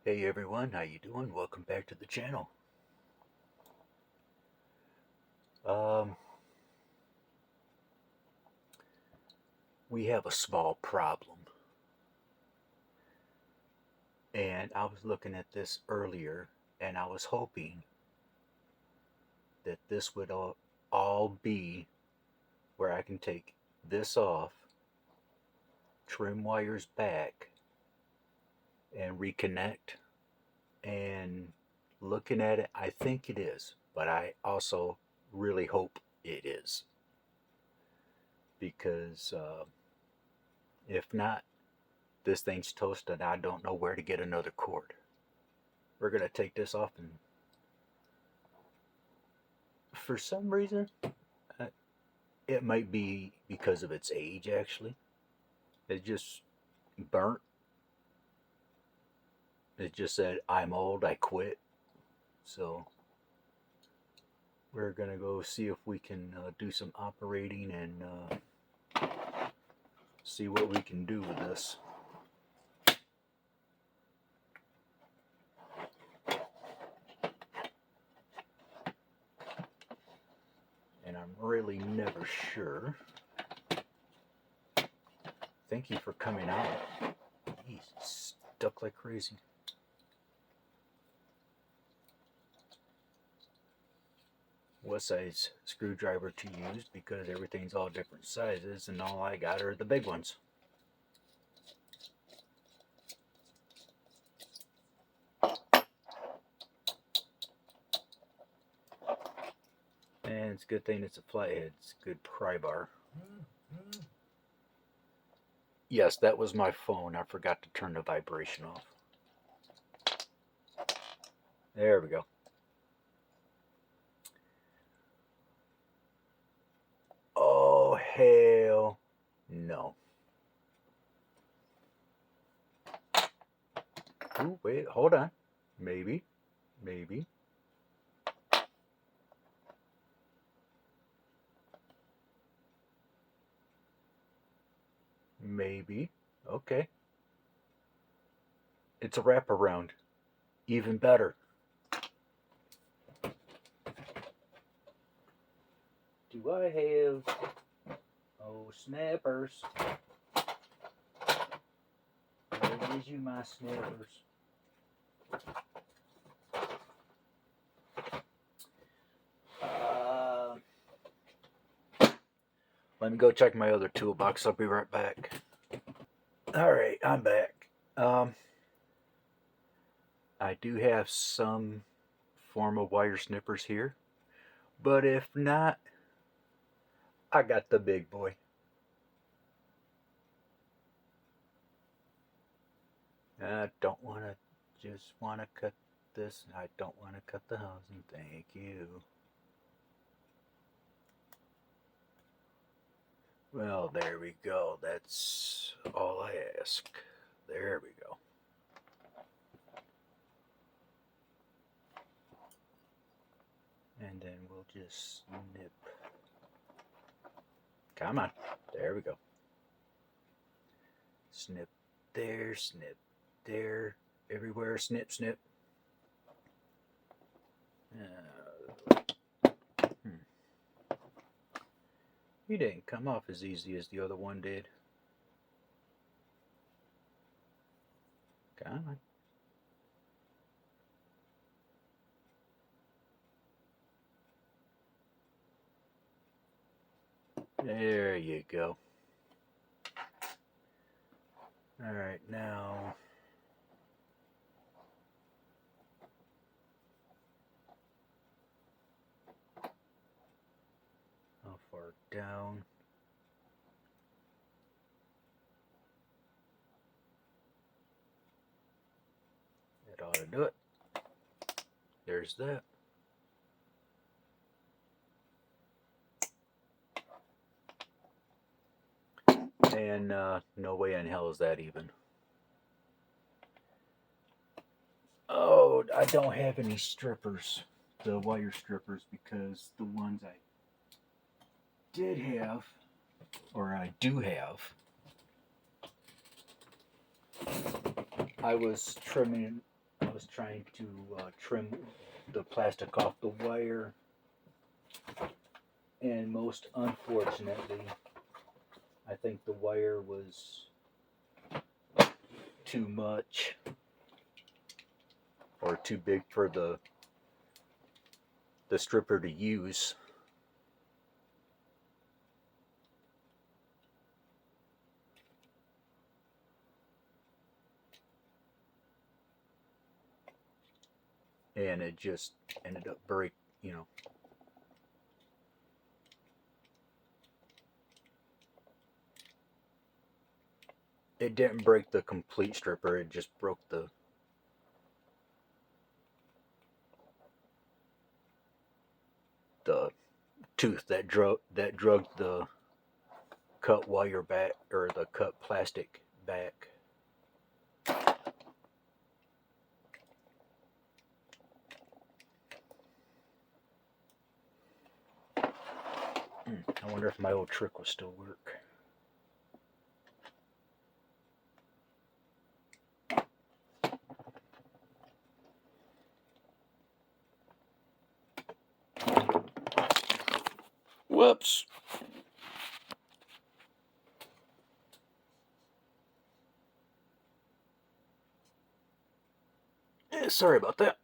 Hey everyone, how you doing? Welcome back to the channel. Um, we have a small problem, and I was looking at this earlier, and I was hoping that this would all be where I can take this off, trim wires back, and reconnect. And looking at it, I think it is, but I also really hope it is because if not, this thing's toasted. I don't know where to get another cord. We're going to take this off, and for some reason, uh, it might be because of its age actually. It just burnt. It just said, I'm old, I quit. So we're going to go see if we can do some operating and see what we can do with this. And I'm really never sure. Thank you for coming out. He's stuck like crazy. What size screwdriver to use because everything's all different sizes and all I got are the big ones. And it's a good thing it's a flathead. It's a good pry bar. Yes, that was my phone. I forgot to turn the vibration off. There we go. Oh, hell no. Ooh, wait, hold on. Maybe. Maybe. Maybe. Okay. It's a wraparound. Even better. Do I have... Oh, snappers. Where is you, my snappers? Let me go check my other toolbox. I'll be right back. Alright, I'm back. I do have some form of wire snippers here, but if not, I got the big boy. I don't want to, just want to cut this. I don't want to cut the housing. Thank you. Well, there we go. That's all I ask. There we go. And then we'll just snip. Come on. There we go. Snip there, snip there, everywhere, snip, snip. He didn't come off as easy as the other one did. Come on. There you go. Alright, now how far down? That ought to do it. There's that. And no way in hell is that even. Oh, I don't have any strippers, the wire strippers, because the ones I did have, or I do have, I was trimming I was trying to trim the plastic off the wire, and most unfortunately, I think the wire was too much or too big for the stripper to use. And it just ended up you know, it didn't break the complete stripper, it just broke the tooth that drug the cut wire back, or the cut plastic back. I wonder if my old trick will still work. Whoops. Sorry about that.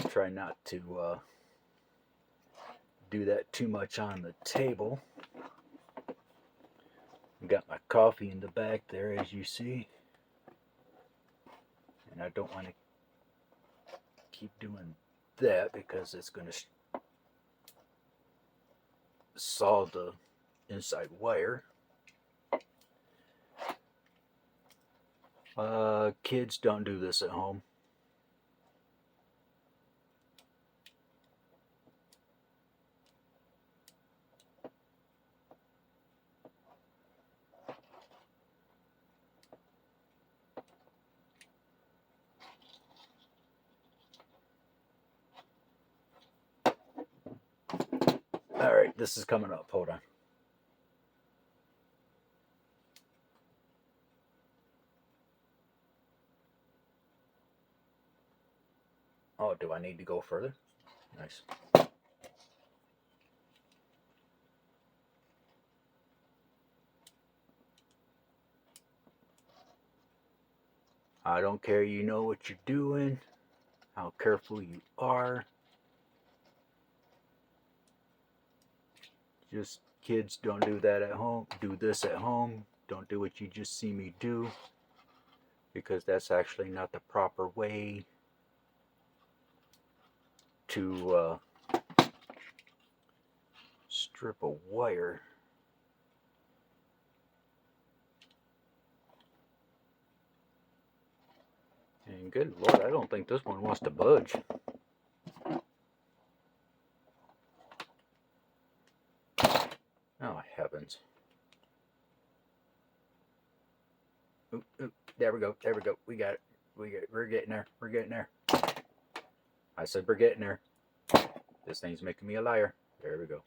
Try not to do that too much on the table. Got my coffee in the back there, as you see, and I don't want to keep doing that because it's going to saw the inside wire. Kids, don't do this at home. Alright, this is coming up. Hold on. Oh, do I need to go further? Nice. I don't care, you know what you're doing, how careful you are. Just kids, don't do that at home. Do this at home. Don't do what you just see me do, because that's actually not the proper way to strip a wire. And good Lord, I don't think this one wants to budge. Oh heavens. Oop, oop. There we go. There we go. We got it. We're getting there. We're getting there. I said we're getting there. This thing's making me a liar. There we go.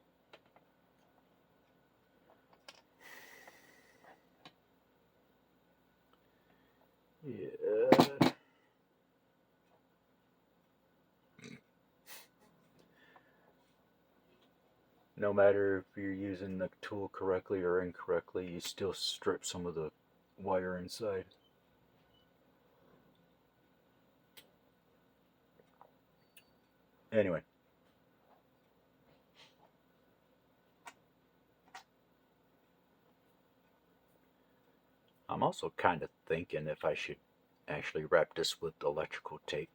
Yeah. No matter if you're using the tool correctly or incorrectly, you still strip some of the wire inside. Anyway. I'm also kind of thinking if I should actually wrap this with electrical tape.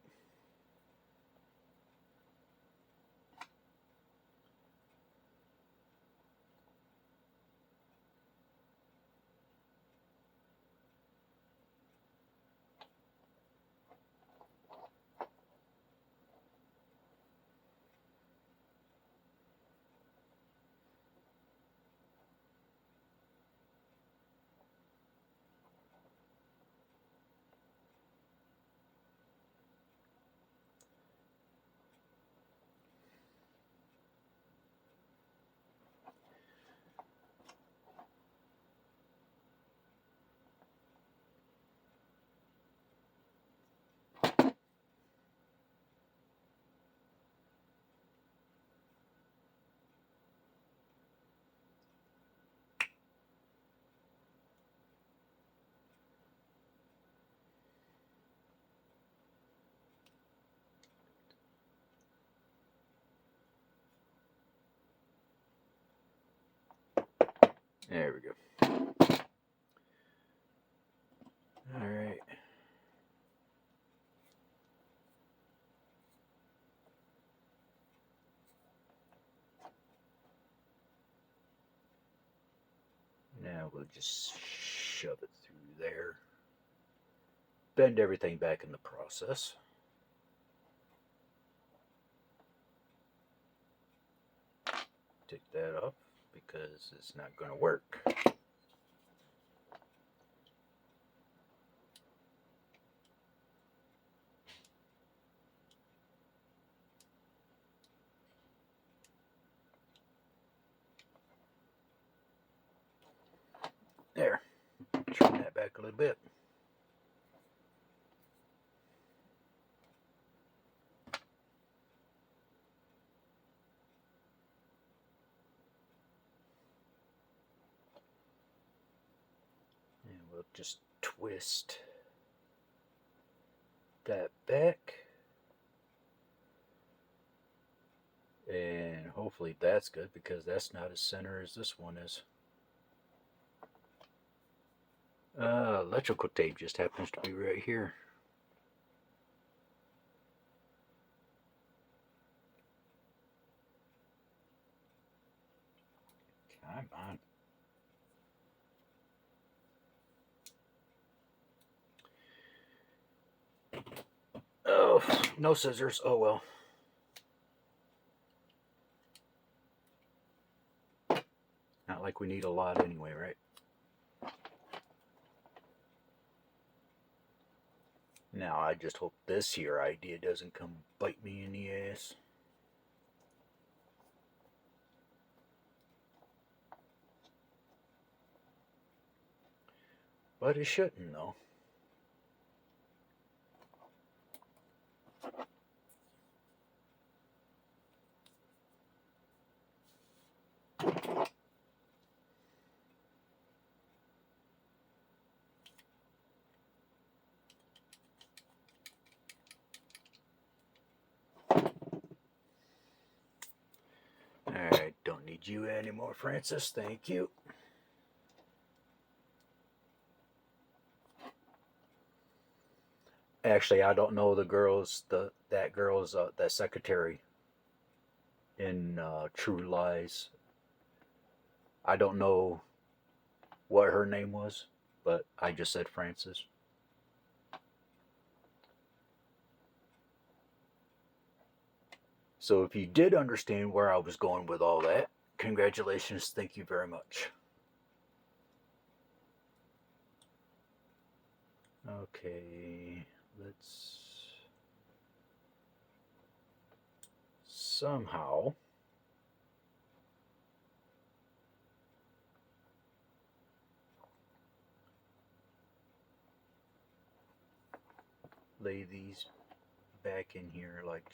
There we go. All right. Now we'll just shove it through there. Bend everything back in the process. Take that off because it's not going to work. There. Turn that back a little bit. And we'll just twist that back. And hopefully that's good because that's not as center as this one is. Electrical tape just happens to be right here. Come on. Oh, no scissors. Oh well. Not like we need a lot anyway, right? Now I just hope this here idea doesn't come bite me in the ass. But it shouldn't, though. Alright, don't need you anymore, Francis. Thank you. Actually, I don't know that girl's that secretary in True Lies. I don't know what her name was, but I just said Francis. So if you did understand where I was going with all that, congratulations. Thank you very much. Okay, let's somehow lay these back in here like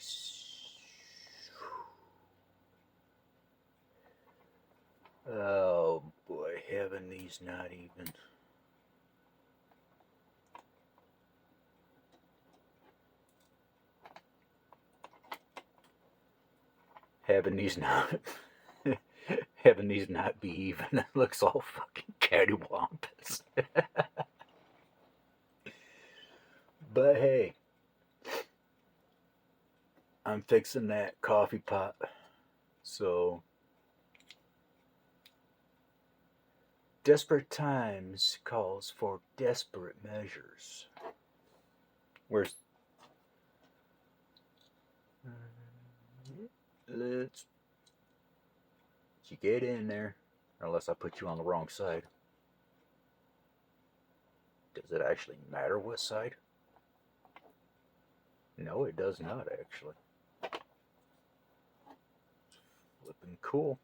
oh boy, having these not even having these not having these not be even. It looks all fucking cattywampus. But hey, I'm fixing that coffee pot. So desperate times calls for desperate measures. Where's let's you get in there, unless I put you on the wrong side. Does it actually matter what side? No, it does not actually. Flipping cool.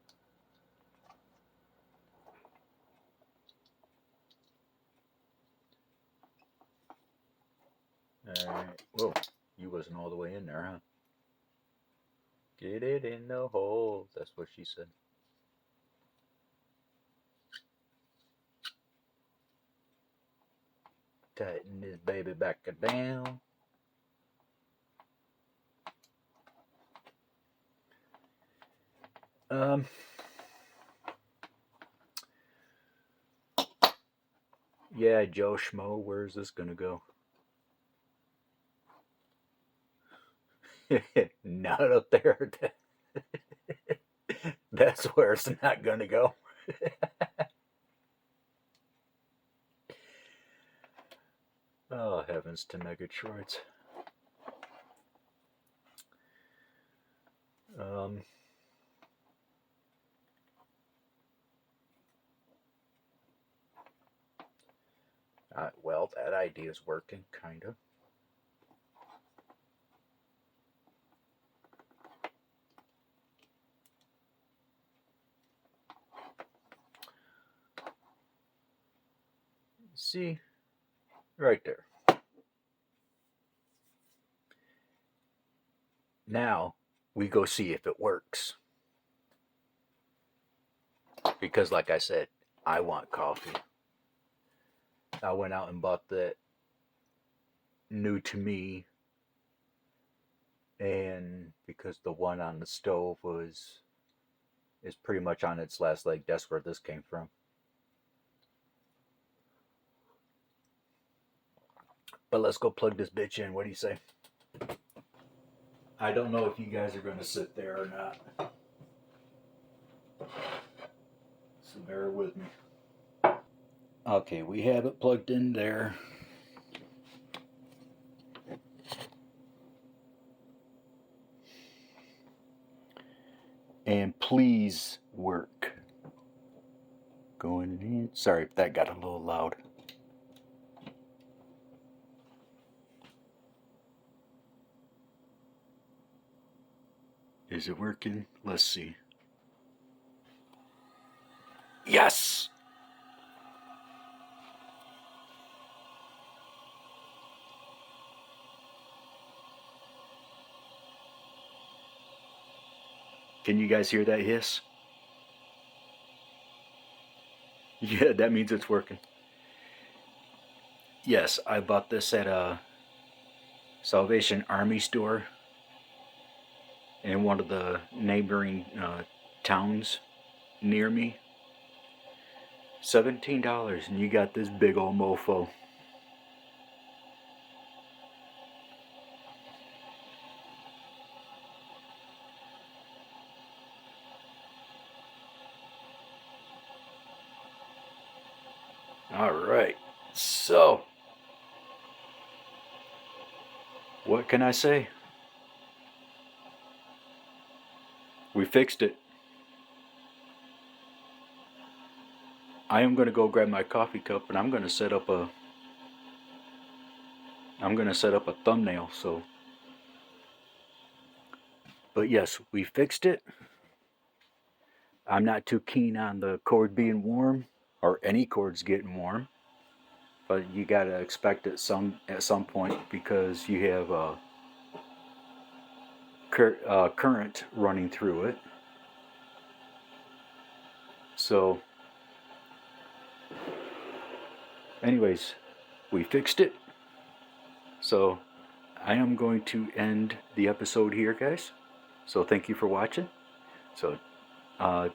Alright. Whoa, you wasn't all the way in there, huh? Get it in the hole. That's what she said. Tighten this baby back down. Um, Yeah, Joe Schmo, where's this gonna go? Not up there. That's where it's not gonna go. Oh, heavens to Megatroids. Um, well, that idea is working, kind of. See? Right there. Now, we go see if it works. Because, like I said, I want coffee. I went out and bought that new to me, and because the one on the stove is pretty much on its last leg, that's where this came from. But let's go plug this bitch in. What do you say? I don't know if you guys are going to sit there or not. So bear with me. Okay, we have it plugged in there. And please work. Going in. Sorry if that got a little loud. Is it working? Let's see. Yes! Can you guys hear that hiss? Yeah, that means it's working. Yes, I bought this at a Salvation Army store in one of the neighboring towns near me. $17, and you got this big old mofo. All right, so what can I say? We fixed it. I am going to go grab my coffee cup, and I'm going to set up a thumbnail. So, but yes, we fixed it. I'm not too keen on the cord being warm or any cords getting warm, but you got to expect it at some point because you have current running through it. So, anyways, we fixed it. So, I am going to end the episode here, guys. So, thank you for watching. So,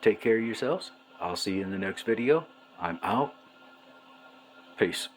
take care of yourselves. I'll see you in the next video. I'm out. Peace.